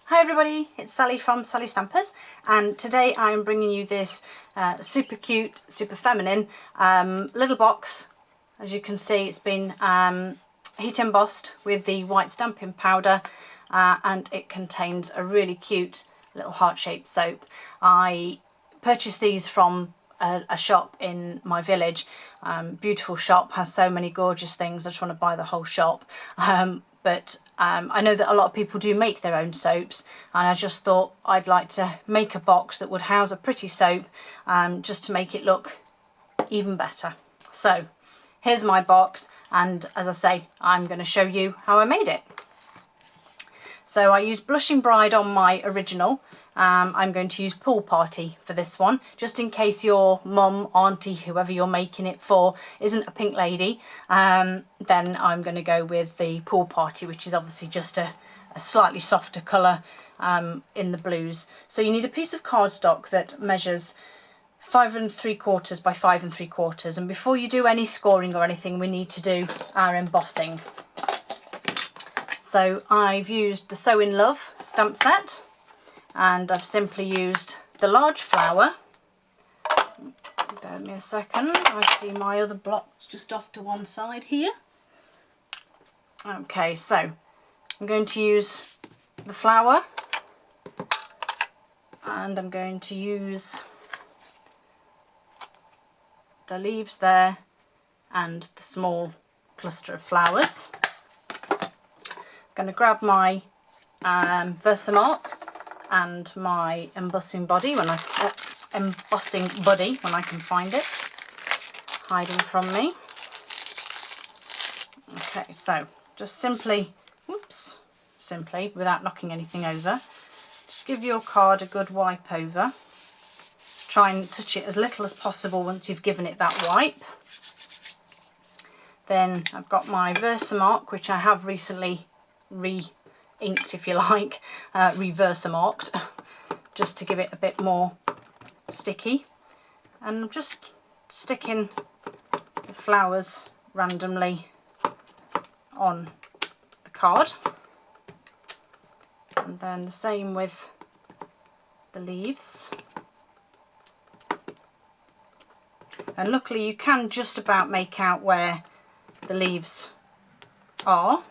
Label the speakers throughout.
Speaker 1: Hi everybody, it's Sally from Sally Stampers, and today I'm bringing you this super cute, super feminine little box. As you can see, it's been heat embossed with the white stamping powder and it contains a really cute little heart-shaped soap. I purchased these from a shop in my village. Beautiful shop, has so many gorgeous things. I just want to buy the whole shop. But I know that a lot of people do make their own soaps, and I just thought I'd like to make a box that would house a pretty soap just to make it look even better. So here's my box, and as I say, I'm going to show you how I made it. So I used Blushing Bride on my original. I'm going to use Pool Party for this one, just in case your mum, auntie, whoever you're making it for isn't a pink lady. Then I'm going to go with the Pool Party, which is obviously just a slightly softer colour in the blues. So you need a piece of cardstock that measures 5 3/4 by 5 3/4. And before you do any scoring or anything, we need to do our embossing. So I've used the Sew in Love stamp set, and I've simply used the large flower. Bear with me a second, I see my other blocks just off to one side here. Okay, so I'm going to use the flower, and I'm going to use the leaves there and the small cluster of flowers. I'm going to grab my Versamark and my embossing buddy when I can find it, hiding from me. Okay, so just simply without knocking anything over, just give your card a good wipe over. Try and touch it as little as possible once you've given it that wipe. Then I've got my Versamark, which I have recently re-inked, if you like, reverse-marked, just to give it a bit more sticky. And I'm just sticking the flowers randomly on the card, and then the same with the leaves. And luckily you can just about make out where the leaves are,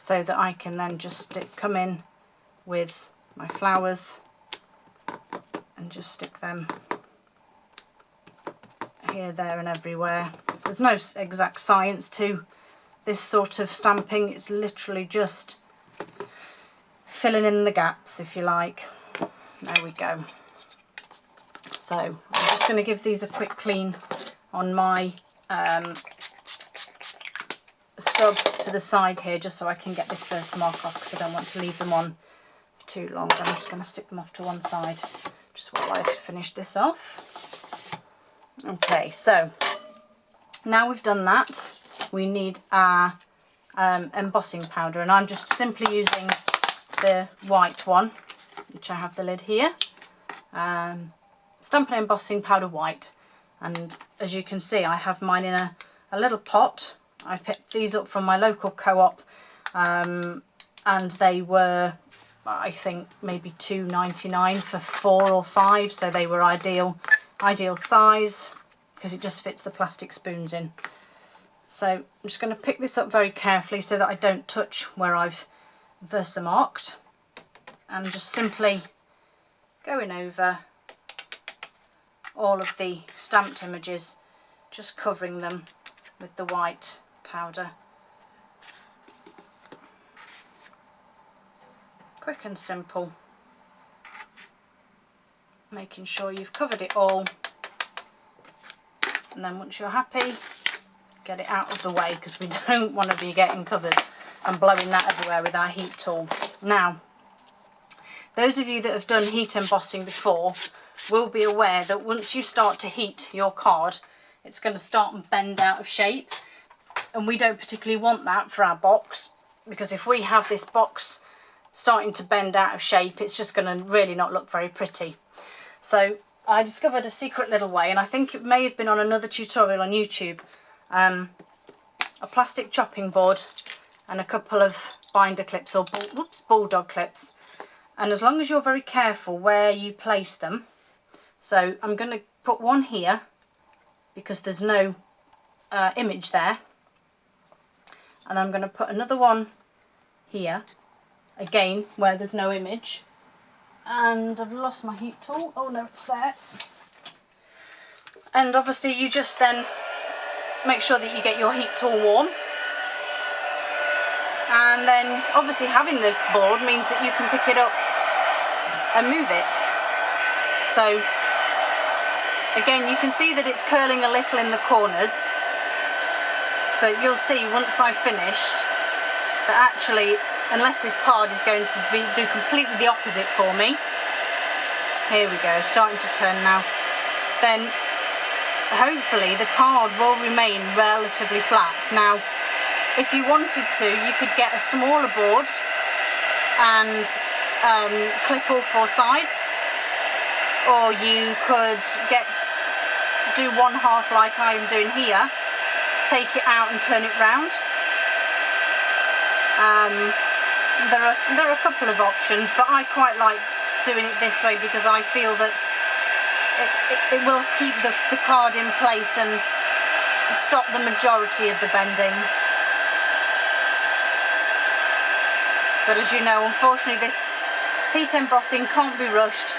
Speaker 1: so that I can then just come in with my flowers and just stick them here, there and everywhere. There's no exact science to this sort of stamping, it's literally just filling in the gaps, if you like. There we go. So I'm just going to give these a quick clean on my scrub to the side here, just so I can get this Versamark off, because I don't want to leave them on too long. I'm just going to stick them off to one side just while I finish this off. Okay, so now we've done that, we need our embossing powder, and I'm just simply using the white one, which I have the lid here, Stampin' Embossing Powder White. And as you can see, I have mine in a little pot. I picked these up from my local co-op, and they were, I think, maybe £2.99 for 4 or 5, so they were ideal size, because it just fits the plastic spoons in. So I'm just going to pick this up very carefully so that I don't touch where I've Versamarked, and just simply going over all of the stamped images, just covering them with the white powder. Quick and simple, making sure you've covered it all, and then once you're happy, get it out of the way, because we don't want to be getting covered and blowing that everywhere with our heat tool. Now, those of you that have done heat embossing before will be aware that once you start to heat your card, it's going to start and bend out of shape, and we don't particularly want that for our box, because if we have this box starting to bend out of shape, it's just going to really not look very pretty. So I discovered a secret little way, and I think it may have been on another tutorial on YouTube, a plastic chopping board and a couple of binder clips or bulldog clips. And as long as you're very careful where you place them, so I'm going to put one here because there's no image there, and I'm going to put another one here again where there's no image, and I've lost my heat tool. Oh no, it's there. And obviously you just then make sure that you get your heat tool warm, and then obviously having the board means that you can pick it up and move it. So again, you can see that it's curling a little in the corners, but you'll see once I've finished that actually, unless this card is going to do completely the opposite for me, here we go, starting to turn now, then hopefully the card will remain relatively flat. Now, if you wanted to, you could get a smaller board and clip all four sides, or you could do one half like I'm doing here, take it out and turn it round. There are a couple of options, but I quite like doing it this way because I feel that it will keep the card in place and stop the majority of the bending. But as you know, unfortunately this heat embossing can't be rushed,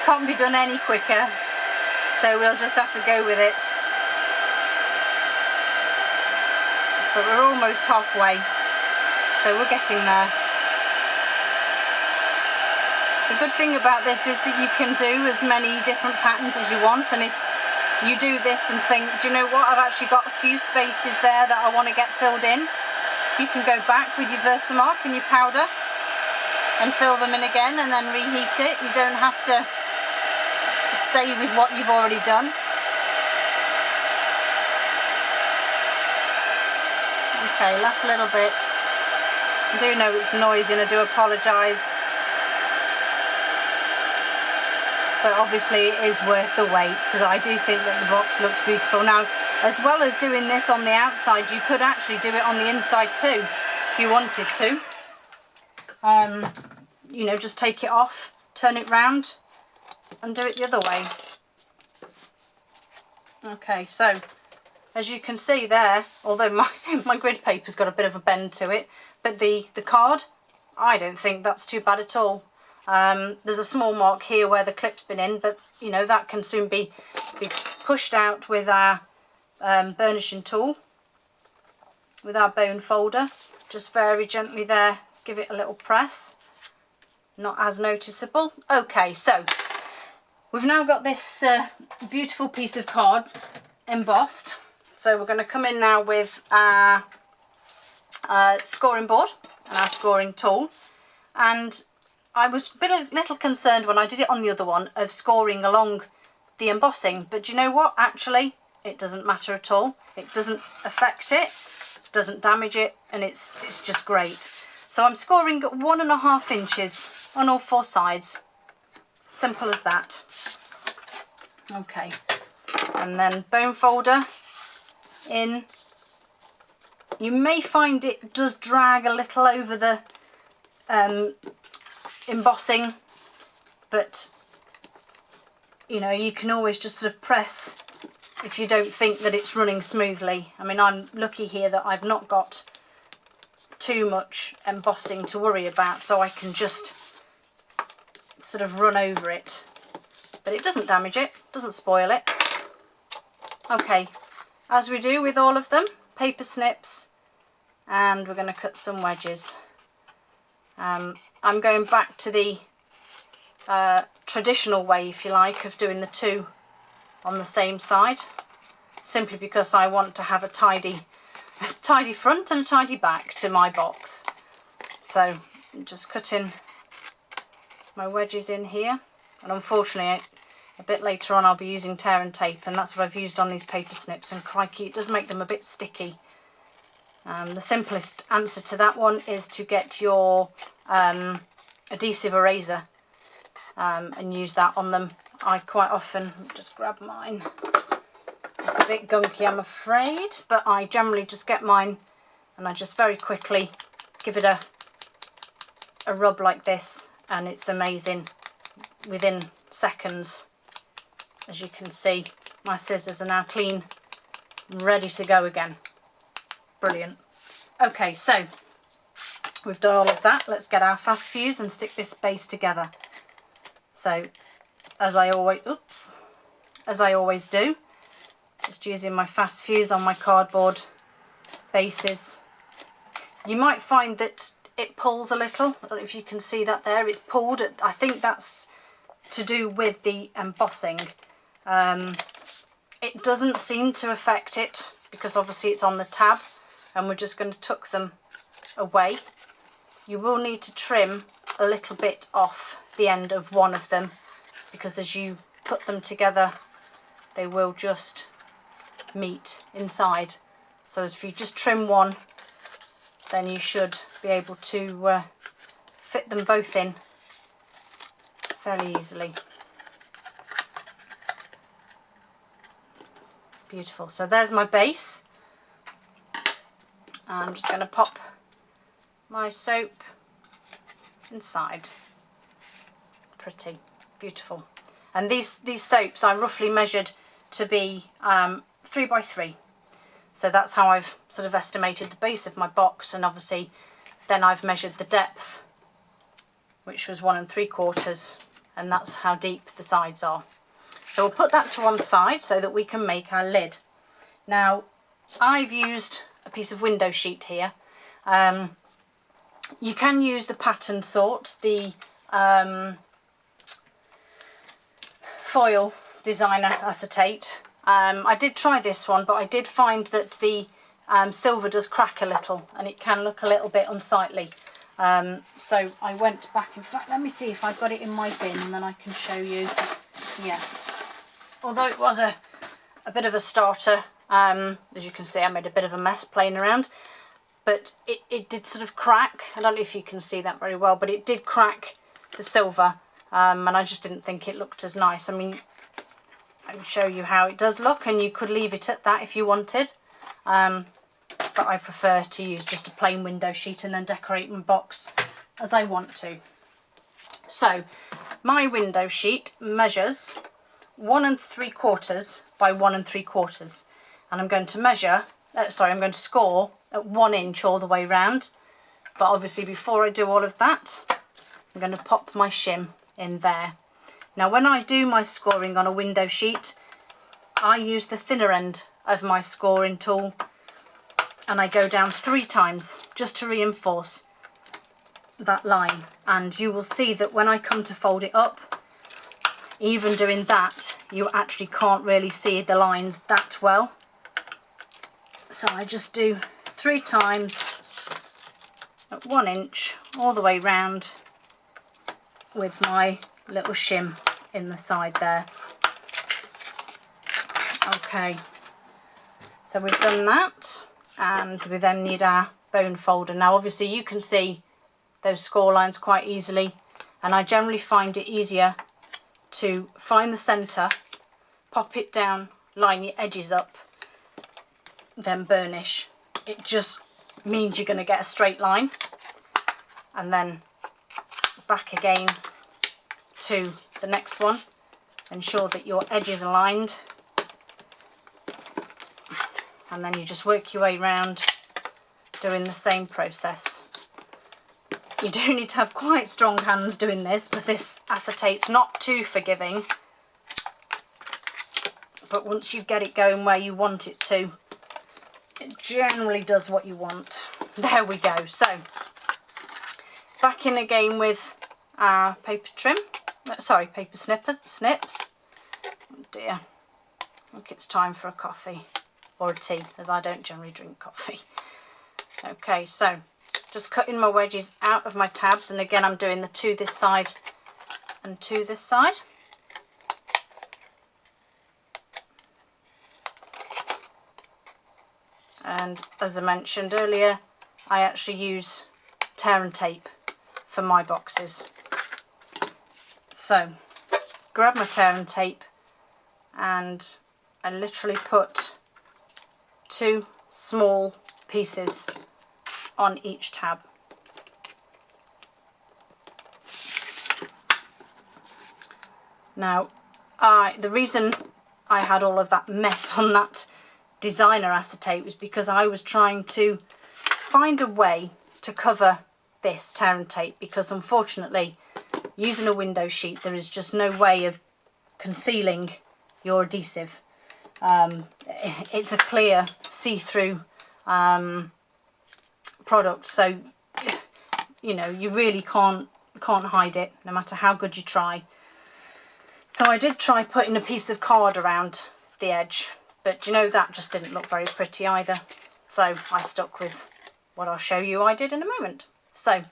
Speaker 1: can't be done any quicker, so we'll just have to go with it. But we're almost halfway, so we're getting there. The good thing about this is that you can do as many different patterns as you want, and if you do this and think, do you know what, I've actually got a few spaces there that I want to get filled in, you can go back with your Versamark and your powder and fill them in again and then reheat it. You don't have to stay with what you've already done. Okay, last little bit. I do know it's noisy and I do apologise, but obviously it is worth the wait because I do think that the box looks beautiful. Now, as well as doing this on the outside, you could actually do it on the inside too if you wanted to. You know, just take it off, turn it round and do it the other way. Okay, so as you can see there, although my grid paper's got a bit of a bend to it, but the card, I don't think that's too bad at all. There's a small mark here where the clip's been in, but you know, that can soon be pushed out with our burnishing tool, with our bone folder. Just very gently there, give it a little press. Not as noticeable. Okay, so we've now got this beautiful piece of card embossed. So we're going to come in now with our scoring board and our scoring tool. And I was a little concerned when I did it on the other one of scoring along the embossing, but do you know what? Actually, it doesn't matter at all. It doesn't affect it, doesn't damage it, and it's just great. So I'm scoring at 1.5 inches on all four sides. Simple as that. Okay, and then bone folder in. You may find it does drag a little over the embossing, but you know, you can always just sort of press if you don't think that it's running smoothly. I mean, I'm lucky here that I've not got too much embossing to worry about, so I can just sort of run over it, but it doesn't damage it, doesn't spoil it. Okay, as we do with all of them, paper snips, and we're going to cut some wedges. I'm going back to the traditional way, if you like, of doing the two on the same side, simply because I want to have a tidy front and a tidy back to my box. So I'm just cutting my wedges in here, and unfortunately a bit later on I'll be using tear and tape, and that's what I've used on these paper snips, and crikey, it does make them a bit sticky. The simplest answer to that one is to get your adhesive eraser and use that on them. I quite often just grab mine. It's a bit gunky, I'm afraid, but I generally just get mine and I just very quickly give it a rub like this and it's amazing. Within seconds, as you can see, my scissors are now clean, ready to go again. Brilliant. Okay, so we've done all of that. Let's get our fast fuse and stick this base together. So as I always do, just using my fast fuse on my cardboard bases. You might find that it pulls a little. I don't know if you can see that there. It's pulled. I think that's to do with the embossing. It doesn't seem to affect it because obviously it's on the tab, and we're just going to tuck them away. You will need to trim a little bit off the end of one of them because as you put them together they will just meet inside. So if you just trim one, then you should be able to fit them both in fairly easily. Beautiful. So there's my base. I'm just going to pop my soap inside. Pretty beautiful. And these soaps I roughly measured to be 3 by 3. So that's how I've sort of estimated the base of my box, and obviously then I've measured the depth, which was 1 3/4, and that's how deep the sides are. So we'll put that to one side so that we can make our lid. Now I've used a piece of window sheet here. You can use the pattern sort, the foil designer acetate. I did try this one, but I did find that the silver does crack a little and it can look a little bit unsightly. So I went back, in fact let me see if I've got it in my bin and then I can show you. Yes, although it was a bit of a starter, as you can see I made a bit of a mess playing around, but it did sort of crack. I don't know if you can see that very well, but it did crack the silver, and I just didn't think it looked as nice. I mean, I can show you how it does look, and you could leave it at that if you wanted, but I prefer to use just a plain window sheet and then decorate my box as I want to. So my window sheet measures 1 3/4 by 1 3/4, and I'm going to measure, I'm going to score at 1 inch all the way round. But obviously before I do all of that, I'm going to pop my shim in there. Now when I do my scoring on a window sheet, I use the thinner end of my scoring tool and I go down 3 times just to reinforce that line. And you will see that when I come to fold it up, even doing that, you actually can't really see the lines that well. So I just do 3 times at 1 inch all the way round with my little shim in the side there. Okay, so we've done that, and we then need our bone folder. Now obviously you can see those score lines quite easily, and I generally find it easier to find the centre, pop it down, line your edges up, then burnish. It just means you're going to get a straight line, and then back again to the next one. Ensure that your edges are lined, and then you just work your way around doing the same process. You do need to have quite strong hands doing this because this acetate's not too forgiving, but once you get it going where you want it to, it generally does what you want. There we go. So back in again with our paper snips. Oh dear, I think it's time for a coffee or a tea, as I don't generally drink coffee. Okay, so just cutting my wedges out of my tabs, and again I'm doing the 2 this side and 2 this side. And as I mentioned earlier, I actually use tear and tape for my boxes. So grab my tear and tape, and I literally put 2 small pieces on each tab. Now, the reason I had all of that mess on that designer acetate was because I was trying to find a way to cover this tear and tape, because unfortunately using a window sheet there is just no way of concealing your adhesive. It's a clear see-through product, so you know you really can't hide it no matter how good you try. So I did try putting a piece of card around the edge, but you know, that just didn't look very pretty either. So I stuck with what I'll show you I did in a moment. So a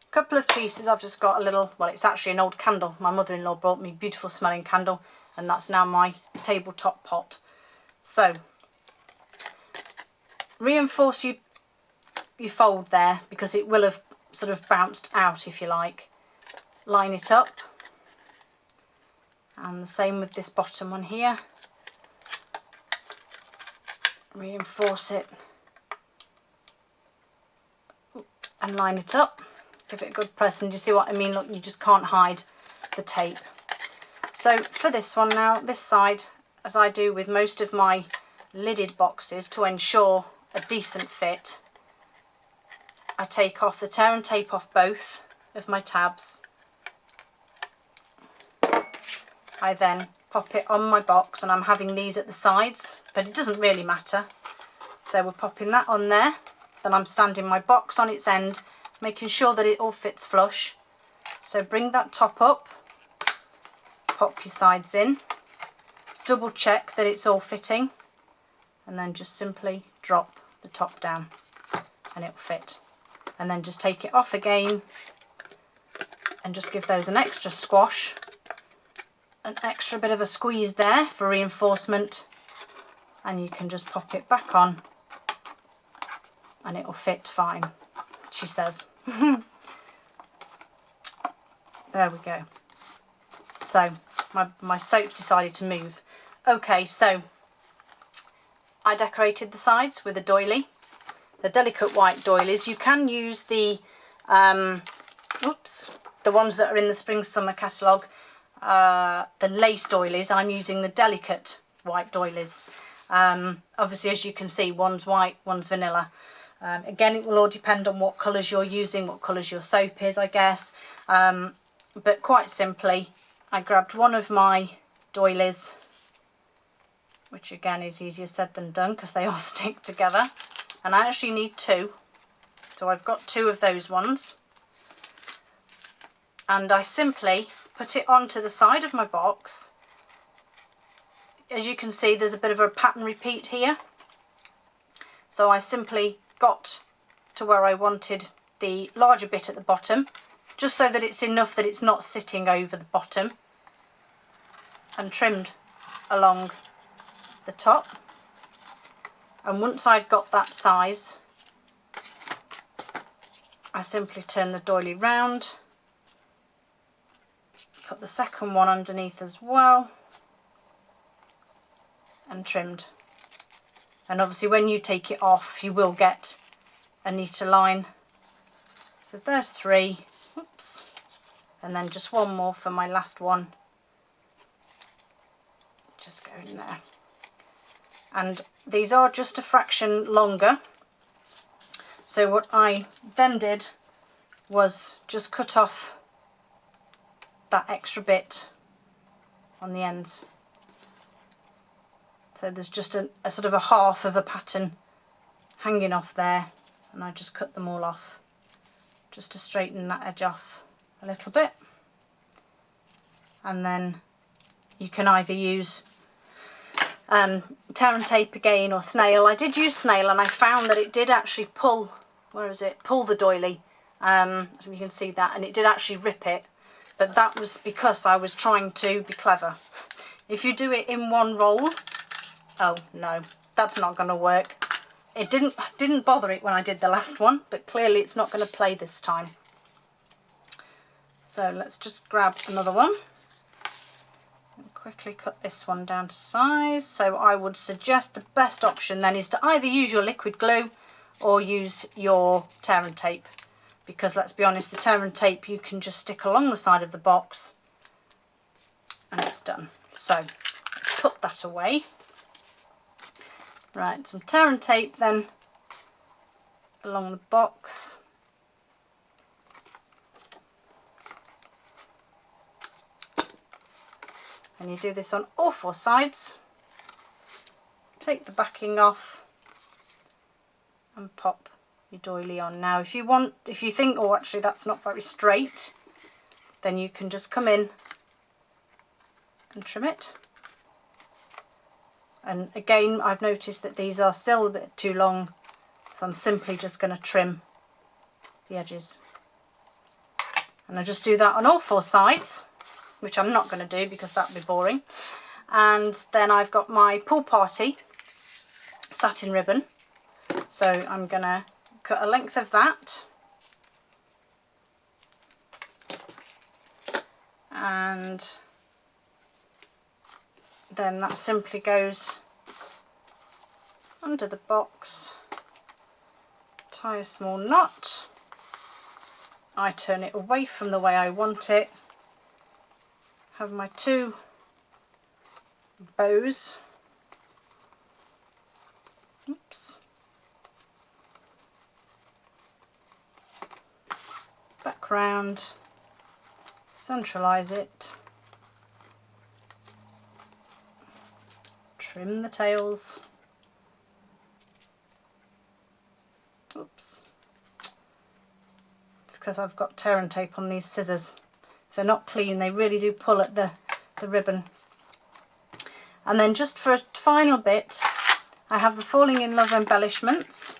Speaker 1: couple of pieces, I've just got a little, well, it's actually an old candle. My mother-in-law brought me a beautiful smelling candle, and that's now my tabletop pot. So reinforce your fold there, because it will have sort of bounced out if you like. Line it up. And the same with this bottom one here. Reinforce it and line it up. Give it a good press, and you see what I mean? Look, you just can't hide the tape. So for this one now, this side, as I do with most of my lidded boxes to ensure a decent fit, I take off the tear and tape off both of my tabs. I then pop it on my box, and I'm having these at the sides, but it doesn't really matter. So we're popping that on there, then I'm standing my box on its end, making sure that it all fits flush. So bring that top up, pop your sides in, double check that it's all fitting, and then just simply drop the top down and it'll fit. And then just take it off again and just give those an extra squash. An extra bit of a squeeze there for reinforcement, and you can just pop it back on and it'll fit fine, she says. There we go. So my soap decided to move. Okay, so I decorated the sides with a doily, the delicate white doilies. You can use the the ones that are in the spring summer catalogue, the lace doilies. I'm using the delicate white doilies. Obviously, as you can see, one's white, one's vanilla. Again, it will all depend on what colours you're using, what colours your soap is, I guess. But quite simply, I grabbed one of my doilies, which again is easier said than done because they all stick together. And I actually need two. So I've got two of those ones. And I simply put it onto the side of my box. As you can see, there's a bit of a pattern repeat here. So I simply got to where I wanted the larger bit at the bottom, just so that it's enough that it's not sitting over the bottom, and trimmed along the top. And once I'd got that size, I simply turn the doily round, put the second one underneath as well, and trimmed. And obviously when you take it off, you will get a neater line. So there's three, oops, and then just one more for my last one. Just go in there. And these are just a fraction longer. So what I then did was just cut off that extra bit on the ends. So there's just a sort of a half of a pattern hanging off there, and I just cut them all off just to straighten that edge off a little bit. And then you can either use tear and tape again or snail. I did use snail, and I found that it did actually pull, pull the doily. You can see that, and it did actually rip it, but that was because I was trying to be clever. If you do it in one roll, oh no, that's not going to work. It didn't bother it when I did the last one, but clearly it's not going to play this time. So let's just grab another one and quickly cut this one down to size. So I would suggest the best option then is to either use your liquid glue or use your tear and tape, because let's be honest, the tear and tape you can just stick along the side of the box and it's done. So let's put that away. Right, some tear and tape then along the box. And you do this on all four sides. Take the backing off and pop your doily on. Now if you think, oh actually that's not very straight, then you can just come in and trim it. And again, I've noticed that these are still a bit too long, so I'm simply just going to trim the edges. And I just do that on all four sides, which I'm not going to do because that would be boring. And then I've got my pool party satin ribbon, so I'm going to cut a length of that, and then that simply goes under the box. Tie a small knot. I turn it away from the way I want it. Have my two bows. Oops. Back round. Centralise it. Trim the tails. Oops. It's because I've got tear and tape on these scissors. If they're not clean, they really do pull at the ribbon. And then just for a final bit, I have the Falling in Love embellishments.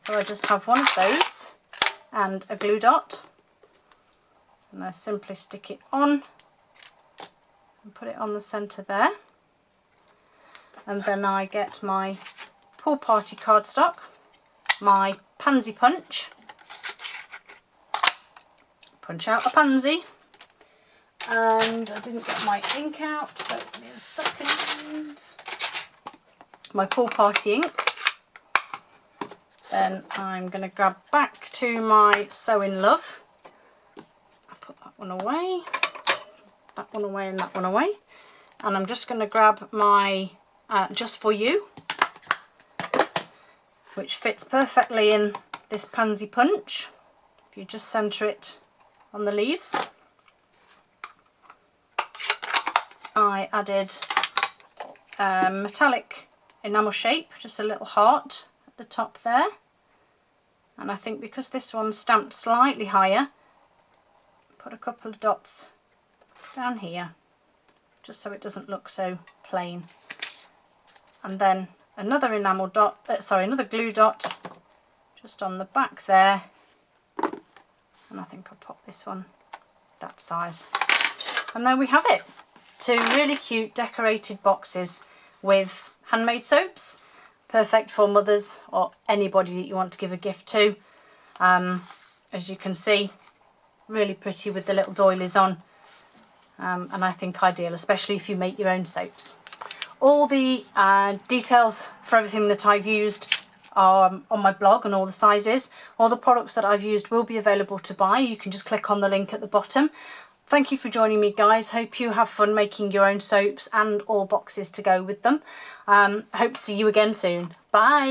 Speaker 1: So I just have one of those and a glue dot. And I simply stick it on and put it on the centre there. And then I get my pool party cardstock, my pansy punch, punch out a pansy, and I didn't get my ink out, but give me a second, my pool party ink. Then I'm going to grab back to my Sew in Love, I'll put that one away, and that one away, and I'm just going to grab my Just For You, which fits perfectly in this pansy punch. If you just centre it on the leaves. I added metallic enamel shape, just a little heart at the top there. And I think because this one's stamped slightly higher, put a couple of dots down here, just so it doesn't look so plain. And then another enamel dot, another glue dot just on the back there, and I think I'll pop this one that size. And there we have it, two really cute decorated boxes with handmade soaps, perfect for mothers or anybody that you want to give a gift to. As you can see, really pretty with the little doilies on, and I think ideal, especially if you make your own soaps. All the details for everything that I've used are on my blog, and all the sizes. All the products that I've used will be available to buy. You can just click on the link at the bottom. Thank you for joining me, guys. Hope you have fun making your own soaps and all boxes to go with them. Hope to see you again soon. Bye!